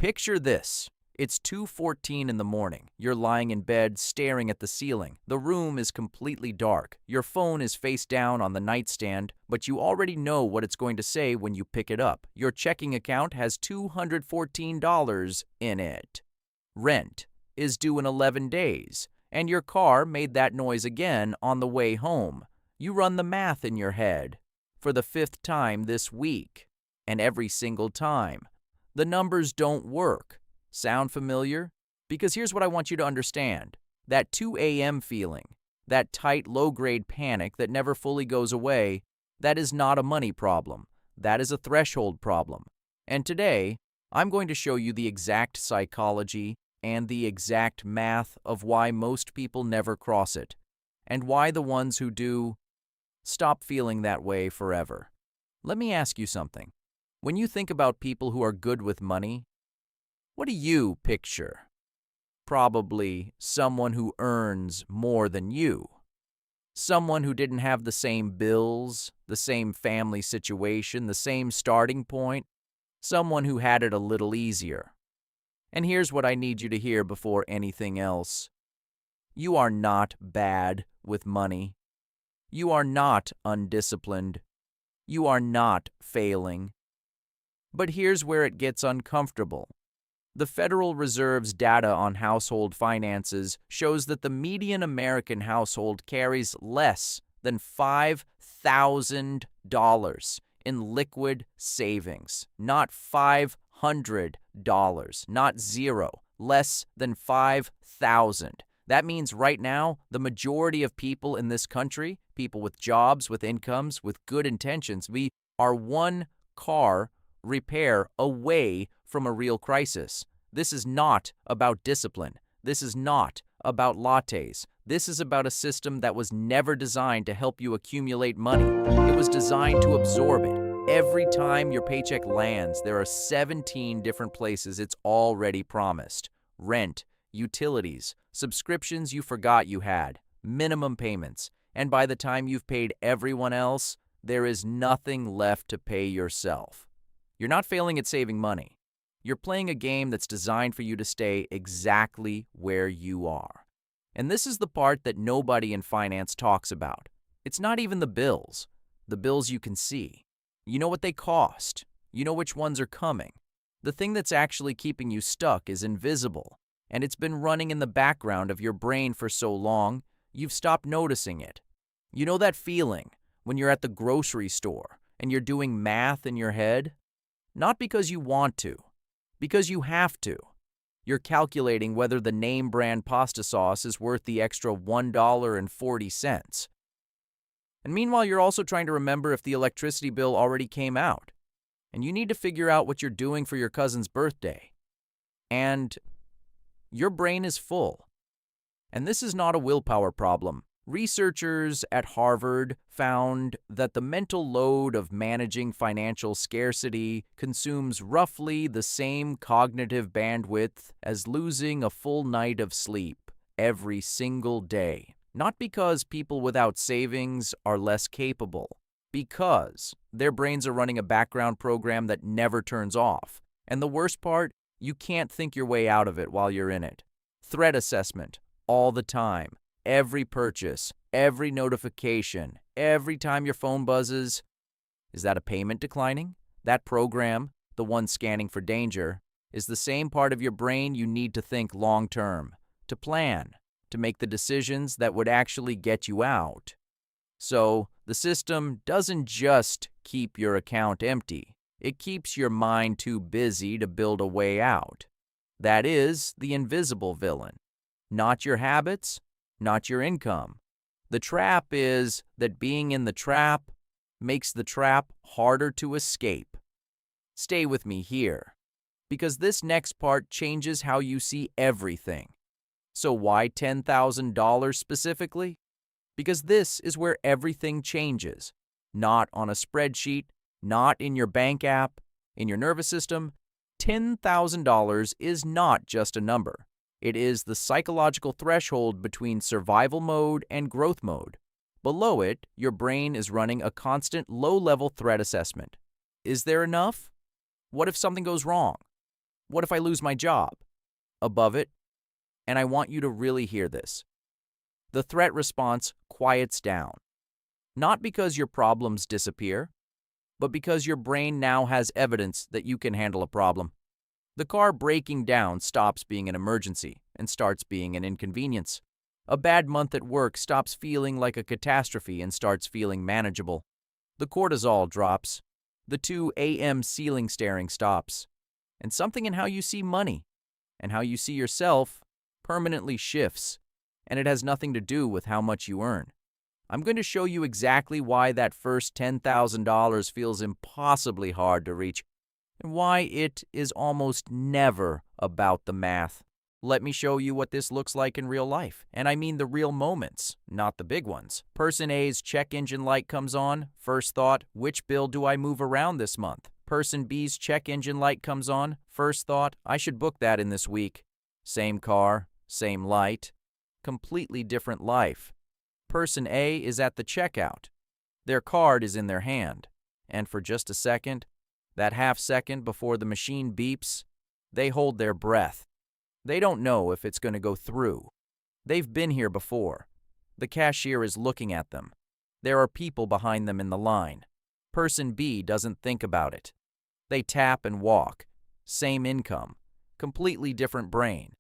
Picture this. It's 2:14 in the morning. You're lying in bed, staring at the ceiling. The room is completely dark. Your phone is face down on the nightstand, but you already know what it's going to say when you pick it up. Your checking account has $214 in it. Rent is due in 11 days, and your car made that noise again on the way home. You run the math in your head for the 5th time this week, and every single time, the numbers don't work. Sound familiar? Because here's what I want you to understand. That 2 a.m. feeling, that tight, low-grade panic that never fully goes away, that is not a money problem. That is a threshold problem. And today, I'm going to show you the exact psychology and the exact math of why most people never cross it, and why the ones who do stop feeling that way forever. Let me ask you something. When you think about people who are good with money, what do you picture? Probably someone who earns more than you. Someone who didn't have the same bills, the same family situation, the same starting point. Someone who had it a little easier. And here's what I need you to hear before anything else. You are not bad with money. You are not undisciplined. You are not failing. But here's where it gets uncomfortable. The Federal Reserve's data on household finances shows that the median American household carries less than $5,000 in liquid savings. Not $500, not zero, less than $5,000. That means right now, the majority of people in this country, people with jobs, with incomes, with good intentions, we are one car repair away from a real crisis. This is not about discipline. This is not about lattes. This is about a system that was never designed to help you accumulate money. It was designed to absorb it. Every time your paycheck lands, there are 17 different places it's already promised. Rent, utilities, subscriptions you forgot you had, minimum payments, and by the time you've paid everyone else, there is nothing left to pay yourself. You're not failing at saving money. You're playing a game that's designed for you to stay exactly where you are. And this is the part that nobody in finance talks about. It's not even the bills you can see. You know what they cost. You know which ones are coming. The thing that's actually keeping you stuck is invisible, and it's been running in the background of your brain for so long, you've stopped noticing it. You know that feeling when you're at the grocery store and you're doing math in your head? Not because you want to, because you have to. You're calculating whether the name brand pasta sauce is worth the extra $1.40. And meanwhile, you're also trying to remember if the electricity bill already came out. And you need to figure out what you're doing for your cousin's birthday. And your brain is full. And this is not a willpower problem. Researchers at Harvard found that the mental load of managing financial scarcity consumes roughly the same cognitive bandwidth as losing a full night of sleep every single day. Not because people without savings are less capable, because their brains are running a background program that never turns off. And the worst part, you can't think your way out of it while you're in it. Threat assessment, all the time. Every purchase, every notification, every time your phone buzzes. Is that a payment declining? That program, the one scanning for danger, is the same part of your brain you need to think long-term, to plan, to make the decisions that would actually get you out. So, the system doesn't just keep your account empty. It keeps your mind too busy to build a way out. That is the invisible villain. Not your habits, not your income. The trap is that being in the trap makes the trap harder to escape. Stay with me here, because this next part changes how you see everything. So why $10,000 specifically? Because this is where everything changes. Not on a spreadsheet, not in your bank app, in your nervous system. $10,000 is not just a number. It is the psychological threshold between survival mode and growth mode. Below it, your brain is running a constant low-level threat assessment. Is there enough? What if something goes wrong? What if I lose my job? Above it, and I want you to really hear this, the threat response quiets down. Not because your problems disappear, but because your brain now has evidence that you can handle a problem. The car breaking down stops being an emergency and starts being an inconvenience. A bad month at work stops feeling like a catastrophe and starts feeling manageable. The cortisol drops. The 2 a.m. ceiling staring stops. And something in how you see money and how you see yourself permanently shifts. And it has nothing to do with how much you earn. I'm going to show you exactly why that first $10,000 feels impossibly hard to reach and why it is almost never about the math. Let me show you what this looks like in real life. And I mean the real moments, not the big ones. Person A's check engine light comes on. First thought, which bill do I move around this month? Person B's check engine light comes on. First thought, I should book that in this week. Same car, same light, completely different life. Person A is at the checkout. Their card is in their hand. And for just a second, that half second before the machine beeps, they hold their breath. They don't know if it's going to go through. They've been here before. The cashier is looking at them. There are people behind them in the line. Person B doesn't think about it. They tap and walk. Same income. Completely different brain.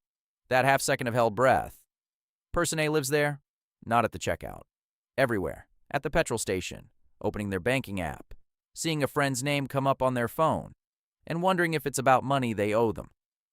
That half second of held breath. Person A lives there, not at the checkout. Everywhere. At the petrol station. Opening their banking app. Seeing a friend's name come up on their phone. And wondering if it's about money they owe them.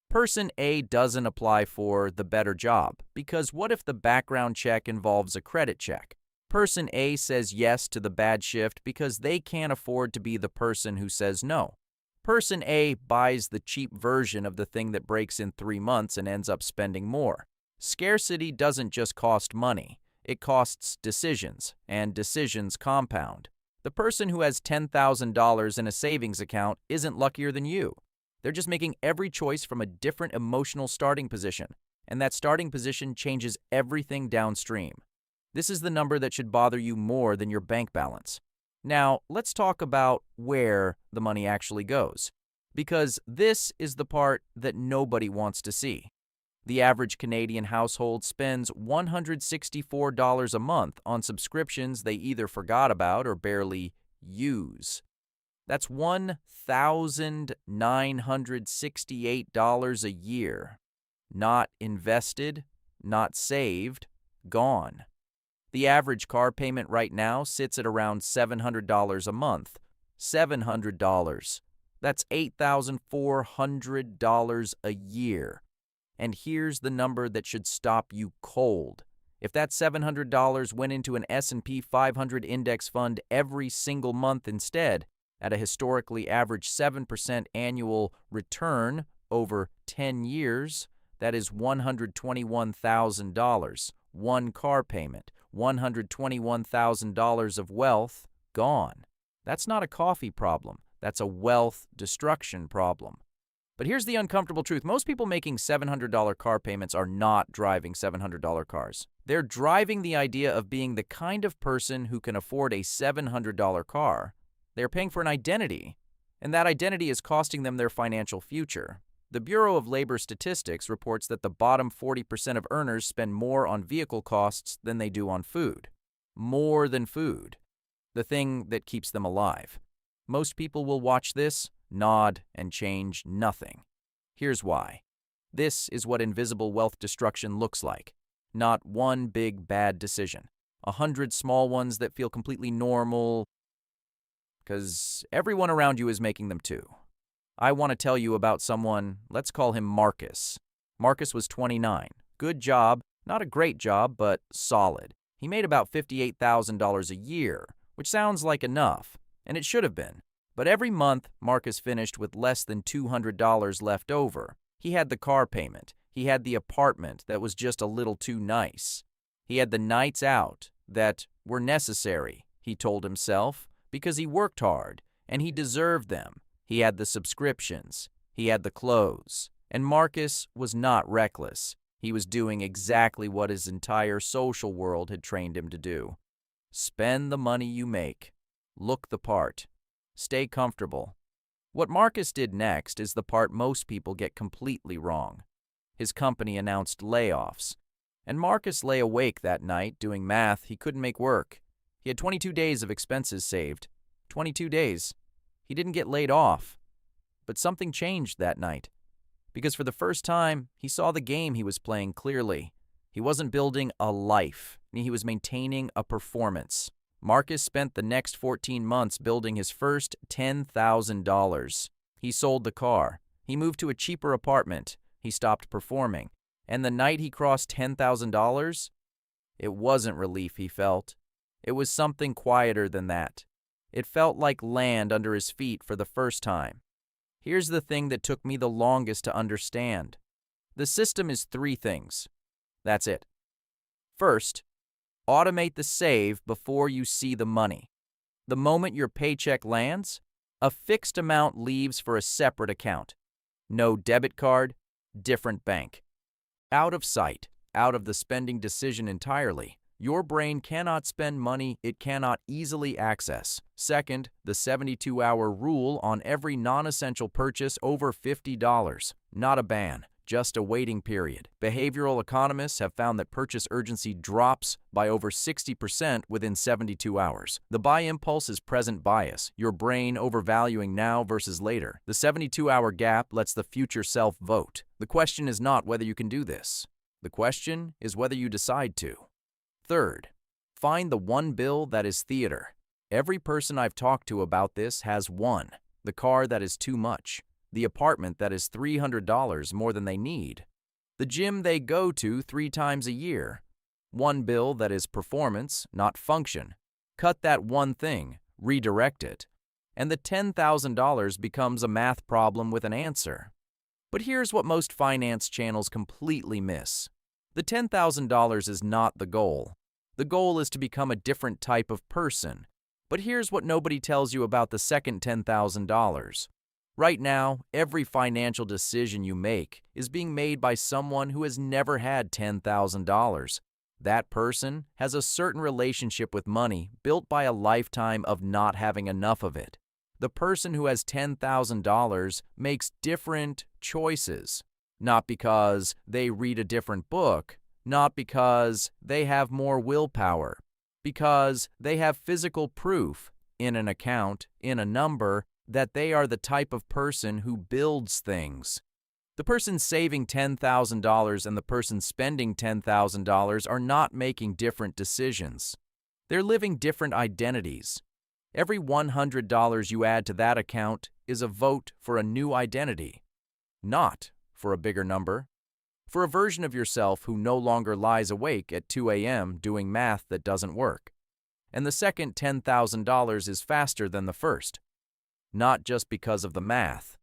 Person A doesn't apply for the better job, because what if the background check involves a credit check? Person A says yes to the bad shift because they can't afford to be the person who says no. Person A buys the cheap version of the thing that breaks in 3 months and ends up spending more. Scarcity doesn't just cost money, it costs decisions, and decisions compound. The person who has $10,000 in a savings account isn't luckier than you. They're just making every choice from a different emotional starting position, and that starting position changes everything downstream. This is the number that should bother you more than your bank balance. Now, let's talk about where the money actually goes, because this is the part that nobody wants to see. The average Canadian household spends $164 a month on subscriptions they either forgot about or barely use. That's $1,968 a year. Not invested, not saved, gone. The average car payment right now sits at around $700 a month. $700. That's $8,400 a year. And here's the number that should stop you cold. If that $700 went into an S&P 500 index fund every single month instead, at a historically average 7% annual return over 10 years, that is $121,000. One car payment, $121,000 of wealth gone. That's not a coffee problem. That's a wealth destruction problem. But here's the uncomfortable truth. Most people making $700 car payments are not driving $700 cars. They're driving the idea of being the kind of person who can afford a $700 car. They're paying for an identity, and that identity is costing them their financial future. The Bureau of Labor Statistics reports that the bottom 40% of earners spend more on vehicle costs than they do on food. More than food. The thing that keeps them alive. Most people will watch this, nod, and change nothing. Here's why. This is what invisible wealth destruction looks like. Not one big bad decision. 100 small ones that feel completely normal, because everyone around you is making them too. I want to tell you about someone, let's call him Marcus. Marcus was 29. Good job, not a great job, but solid. He made about $58,000 a year, which sounds like enough, and it should have been. But every month, Marcus finished with less than $200 left over. He had the car payment. He had the apartment that was just a little too nice. He had the nights out that were necessary, he told himself, because he worked hard, and he deserved them. He had the subscriptions. He had the clothes. And Marcus was not reckless. He was doing exactly what his entire social world had trained him to do. Spend the money you make. Look the part. Stay comfortable. What Marcus did next is the part most people get completely wrong. His company announced layoffs, and Marcus lay awake that night doing math he couldn't make work. He had 22 days of expenses saved. 22 days. He didn't get laid off. But something changed that night, because for the first time, he saw the game he was playing clearly. He wasn't building a life. He was maintaining a performance. Marcus spent the next 14 months building his first $10,000. He sold the car. He moved to a cheaper apartment. He stopped performing. And the night he crossed $10,000, it wasn't relief he felt. It was something quieter than that. It felt like land under his feet for the first time. Here's the thing that took me the longest to understand. The system is three things. That's it. First, automate the save before you see the money. The moment your paycheck lands, a fixed amount leaves for a separate account. No debit card, different bank. Out of sight, out of the spending decision entirely. Your brain cannot spend money it cannot easily access. Second, the 72-hour rule on every non-essential purchase over $50. Not a ban, just a waiting period. Behavioral economists have found that purchase urgency drops by over 60% within 72 hours. The buy impulse is present bias, your brain overvaluing now versus later. The 72-hour gap lets the future self vote. The question is not whether you can do this. The question is whether you decide to. Third, find the one bill that is theater. Every person I've talked to about this has one. The car that is too much. The apartment that is $300 more than they need. The gym they go to 3 times a year. One bill that is performance, not function. Cut that one thing, redirect it, and the $10,000 becomes a math problem with an answer. But here's what most finance channels completely miss. The $10,000 is not the goal. The goal is to become a different type of person. But here's what nobody tells you about the second $10,000. Right now, every financial decision you make is being made by someone who has never had $10,000. That person has a certain relationship with money built by a lifetime of not having enough of it. The person who has $10,000 makes different choices. Not because they read a different book, not because they have more willpower, because they have physical proof in an account, in a number, that they are the type of person who builds things. The person saving $10,000 and the person spending $10,000 are not making different decisions. They're living different identities. Every $100 you add to that account is a vote for a new identity, not for a bigger number, for a version of yourself who no longer lies awake at 2 a.m. doing math that doesn't work. And the second $10,000 is faster than the first, not just because of the math,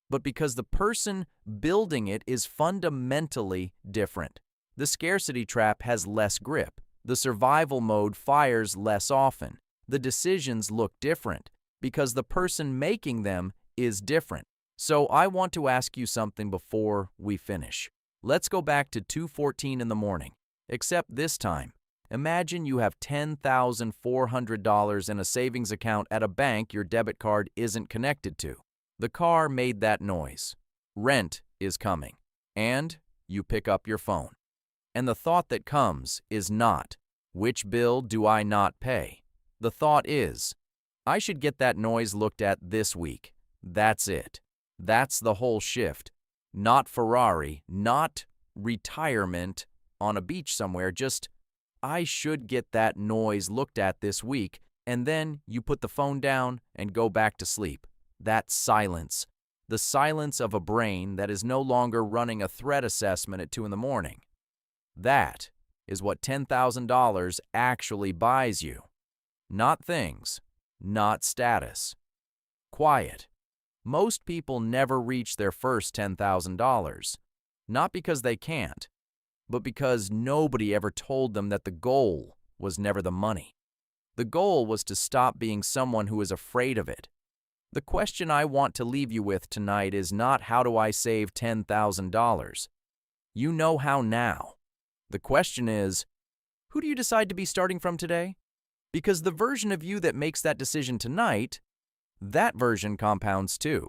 but because the person building it is fundamentally different. The scarcity trap has less grip. The survival mode fires less often. The decisions look different because the person making them is different. So I want to ask you something before we finish. Let's go back to 2:14 in the morning, except this time. Imagine you have $10,400 in a savings account at a bank your debit card isn't connected to. The car made that noise. Rent is coming. And you pick up your phone. And the thought that comes is not, which bill do I not pay? The thought is, I should get that noise looked at this week. That's it. That's the whole shift. Not Ferrari, not retirement on a beach somewhere, just I should get that noise looked at this week, and then you put the phone down and go back to sleep. That silence. The silence of a brain that is no longer running a threat assessment at 2 in the morning. That is what $10,000 actually buys you. Not things, not status. Quiet. Most people never reach their first $10,000, not because they can't, but because nobody ever told them that the goal was never the money. The goal was to stop being someone who is afraid of it. The question I want to leave you with tonight is not how do I save $10,000? You know how now. The question is, who do you decide to be starting from today? Because the version of you that makes that decision tonight that version compounds too.